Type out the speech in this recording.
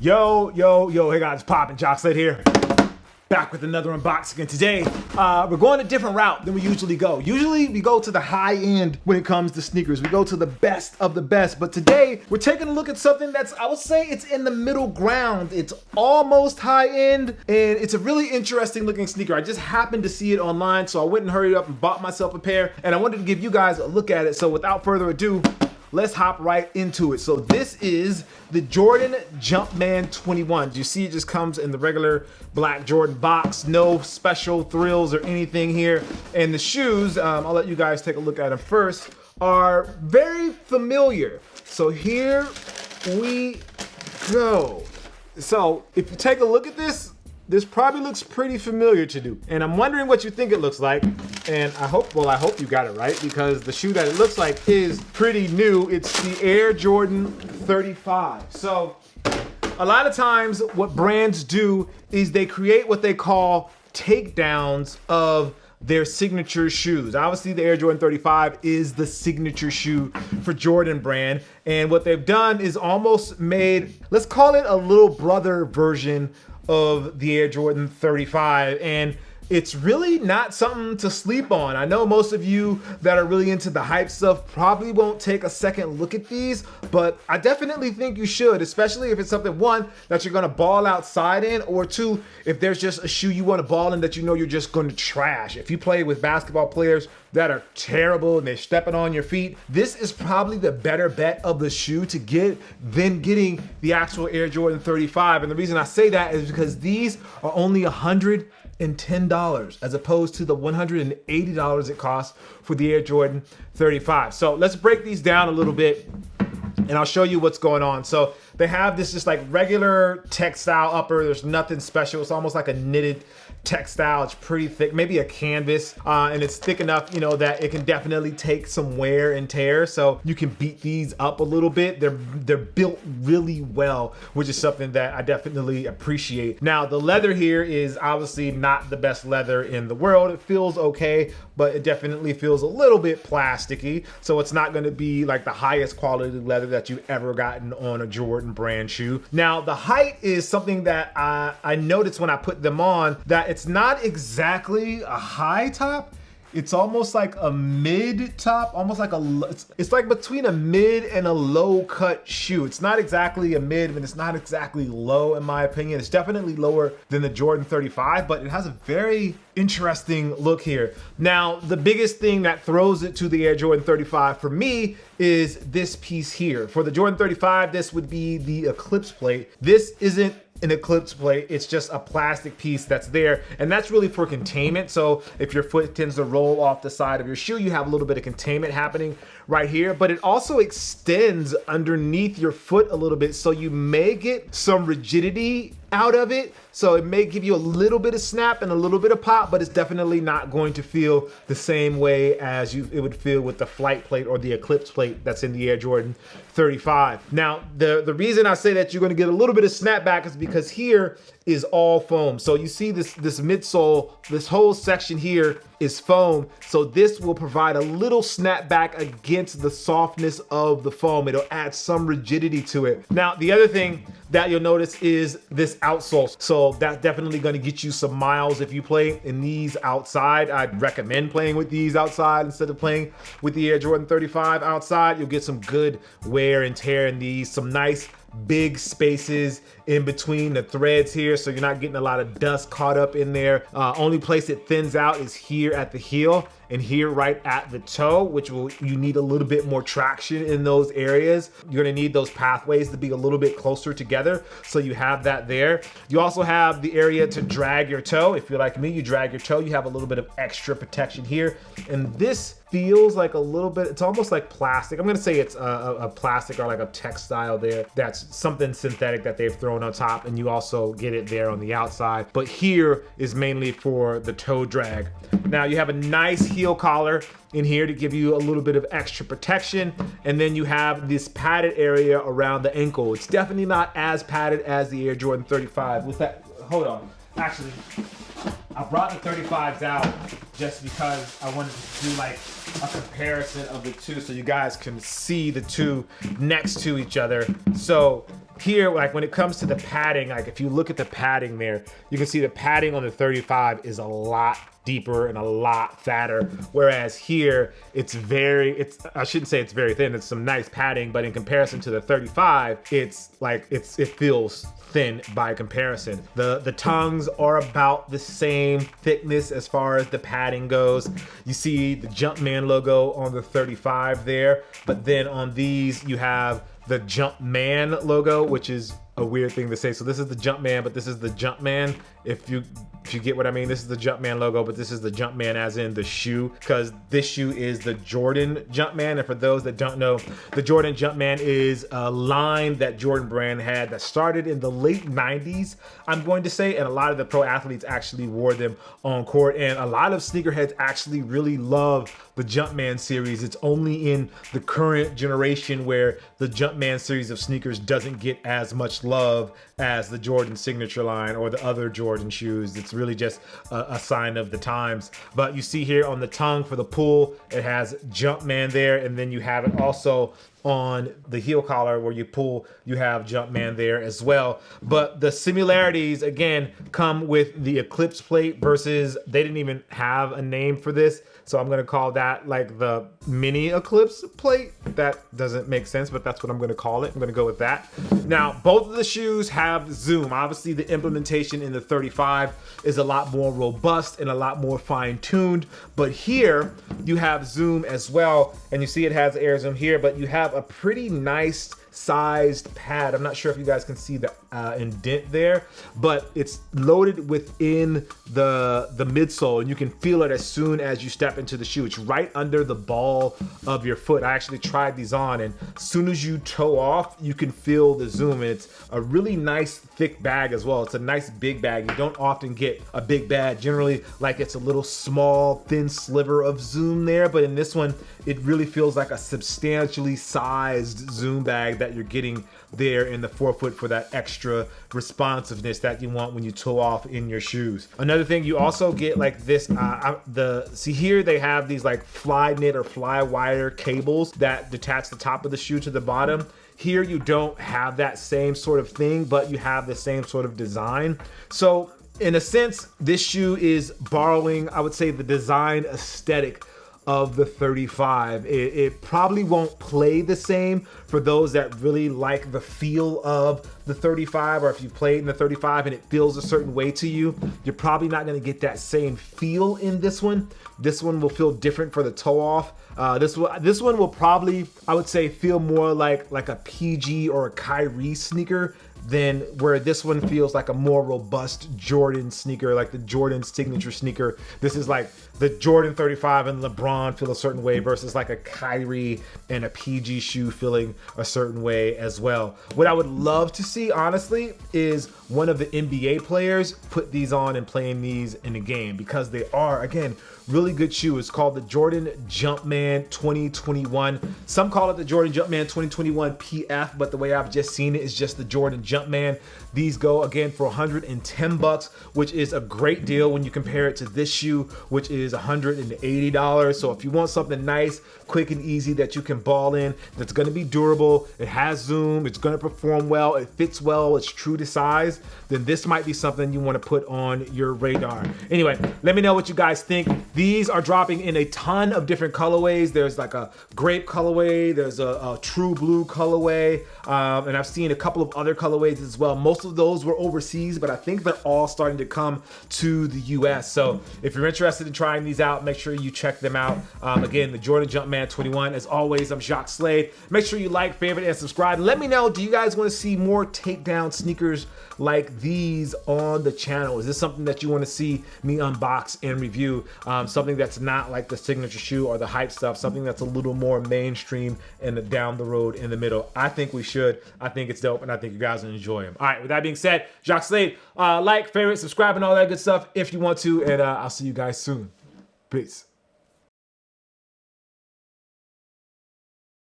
Yo, hey guys, poppin', Jacques Slade here. Back with another unboxing, and today we're going a different route than we usually go. Usually we go to the high end when it comes to sneakers. We go to the best of the best, but today we're taking a look at something that's, I would say it's in the middle ground. It's almost high end, and it's a really interesting looking sneaker. I just happened to see it online, so I went and hurried up and bought myself a pair, and I wanted to give you guys a look at it. So without further ado, let's hop right into it. So this is the Jordan Jumpman 21. You see it just comes in the regular black Jordan box, no special thrills or anything here. And the shoes, I'll let you guys take a look at them first, are very familiar. So here we go. So if you take a look at this probably looks pretty familiar to you. And I'm wondering what you think it looks like. And I hope you got it right, because the shoe that it looks like is pretty new. It's the Air Jordan 35. So a lot of times what brands do is they create what they call takedowns of their signature shoes. Obviously the Air Jordan 35 is the signature shoe for Jordan brand. And what they've done is almost made, let's call it a little brother version of the Air Jordan 35, and it's really not something to sleep on. I know most of you that are really into the hype stuff probably won't take a second look at these, but I definitely think you should, especially if it's something, one, that you're gonna ball outside in, or two, if there's just a shoe you wanna ball in that you know you're just gonna trash. If you play with basketball players that are terrible and they're stepping on your feet, this is probably the better bet of the shoe to get than getting the actual Air Jordan 35. And the reason I say that is because these are only $110 as opposed to the $180 it costs for the Air Jordan 35. So let's break these down a little bit and I'll show you what's going on. So they have this just like regular textile upper. There's nothing special. It's almost like a knitted textile. It's pretty thick, maybe a canvas, and it's thick enough, you know, that it can definitely take some wear and tear. So you can beat these up a little bit. They're built really well, which is something that I definitely appreciate. Now the leather here is obviously not the best leather in the world. It feels okay, but it definitely feels a little bit plasticky. So it's not going to be like the highest quality leather that you've ever gotten on a Jordan brand shoe. Now the height is something that I noticed when I put them on, that it's not exactly a high top. It's almost like a mid top, almost like it's like between a mid and a low cut shoe. It's not exactly a mid, but it's not exactly low in my opinion. It's definitely lower than the Jordan 35, but it has a very interesting look here. Now, the biggest thing that throws it to the Air Jordan 35 for me is this piece here. For the Jordan 35, this would be the Eclipse plate. This isn't an Eclipse plate, it's just a plastic piece that's there, and that's really for containment. So if your foot tends to roll off the side of your shoe, you have a little bit of containment happening right here, but it also extends underneath your foot a little bit, so you may get some rigidity out of it. So it may give you a little bit of snap and a little bit of pop, but it's definitely not going to feel the same way as it would feel with the Flight plate or the Eclipse plate that's in the Air Jordan 35. Now, the reason I say that you're gonna get a little bit of snapback is because here is all foam. So you see this midsole, this whole section here is foam. So this will provide a little snapback against the softness of the foam. It'll add some rigidity to it. Now, the other thing that you'll notice is this outsole. So that's definitely gonna get you some miles if you play in these outside. I'd recommend playing with these outside instead of playing with the Air Jordan 35 outside. You'll get some good wear and tear in these, some nice big spaces in between the threads here, so you're not getting a lot of dust caught up in there. Only place it thins out is here at the heel and here right at the toe, which you need a little bit more traction in those areas. You're gonna need those pathways to be a little bit closer together, so you have that there. You also have the area to drag your toe. If you're like me, you drag your toe, you have a little bit of extra protection here. And this feels like a little bit, it's almost like plastic. I'm gonna say it's a plastic or like a textile there. That's something synthetic that they've thrown on top, and you also get it there on the outside. But here is mainly for the toe drag. Now you have a nice heel collar in here to give you a little bit of extra protection, and then you have this padded area around the ankle. It's definitely not as padded as the Air Jordan 35. With that, hold on, actually, I brought the 35s out just because I wanted to do like a comparison of the two so you guys can see the two next to each other. So here, like when it comes to the padding, like if you look at the padding there, you can see the padding on the 35 is a lot deeper and a lot fatter, whereas here it's I shouldn't say it's very thin, it's some nice padding, but in comparison to the 35, it's like it feels thin by comparison. The tongues are about the same thickness as far as the padding goes. You see the Jumpman logo on the 35 there, but then on these you have the Jumpman logo, which is a weird thing to say. So this is the Jumpman, but this is the Jumpman. If you get what I mean, this is the Jumpman logo, but this is the Jumpman as in the shoe, because this shoe is the Jordan Jumpman. And for those that don't know, the Jordan Jumpman is a line that Jordan brand had that started in the late 90s, I'm going to say, and a lot of the pro athletes actually wore them on court, and a lot of sneakerheads actually really love the Jumpman series. It's only in the current generation where the Jumpman series of sneakers doesn't get as much love as the Jordan signature line or the other Jordan shoes. It's really just a sign of the times. But you see here on the tongue for the pull, it has Jumpman there, and then you have it also on the heel collar where you pull, you have Jumpman there as well. But the similarities again come with the Eclipse plate versus, they didn't even have a name for this, so I'm gonna call that like the mini Eclipse plate. That doesn't make sense, but that's what I'm gonna call it. I'm gonna go with that. Now, both of the shoes have zoom. Obviously, the implementation in the 35 is a lot more robust and a lot more fine-tuned, but here you have zoom as well, and you see it has air zoom here, but you have a pretty nice sized pad. I'm not sure if you guys can see the indent there, but it's loaded within the midsole, and you can feel it as soon as you step into the shoe. It's right under the ball of your foot. I actually tried these on, and as soon as you toe off, you can feel the zoom, and it's a really nice thick bag as well. It's a nice big bag. You don't often get a big bag. Generally, like it's a little small, thin sliver of zoom there, but in this one, it really feels like a substantially sized zoom bag that you're getting there in the forefoot for that extra responsiveness that you want when you toe off in your shoes. Another thing, you also get like this, see here they have these like fly knit or fly wire cables that detach the top of the shoe to the bottom. Here you don't have that same sort of thing, but you have the same sort of design. So in a sense, this shoe is borrowing, I would say, the design aesthetic of the 35. It probably won't play the same for those that really like the feel of the 35, or if you played in the 35 and it feels a certain way to you, you're probably not going to get that same feel in this one. This one will feel different for the toe off. This one will probably, I would say, feel more like a PG or a Kyrie sneaker than where this one feels like a more robust Jordan sneaker, like the Jordan signature sneaker. This is like the Jordan 35 and LeBron feel a certain way versus like a Kyrie and a PG shoe feeling a certain way as well. What I would love to see, honestly, is one of the NBA players put these on and playing these in the game, because they are, again, really good shoe. It's called the Jordan Jumpman 2021. Some call it the Jordan Jumpman 2021 PF, but the way I've just seen it is just the Jordan Jumpman. These go again for $110, which is a great deal when you compare it to this shoe, which is $180. So if you want something nice, quick and easy that you can ball in, that's going to be durable, it has zoom, it's going to perform well, it fits well, it's true to size, then this might be something you want to put on your radar. Anyway, let me know what you guys think. These are dropping in a ton of different colorways. There's like a grape colorway, there's a true blue colorway, and I've seen a couple of other colorways as well. Most of those were overseas, but I think they're all starting to come to the US. So if you're interested in trying these out, make sure you check them out. Again, the Jordan Jumpman 21. As always, I'm Jacques Slade. Make sure you like, favorite, and subscribe. Let me know, do you guys want to see more takedown sneakers like these on the channel? Is this something that you want to see me unbox and review? Something that's not like the signature shoe or the hype stuff, something that's a little more mainstream and down the road in the middle. I think we should. I think it's dope, and I think you guys will enjoy them. All right, with that being said, Jacques Slade, like, favorite, subscribe, and all that good stuff if you want to, and I'll see you guys soon. Peace.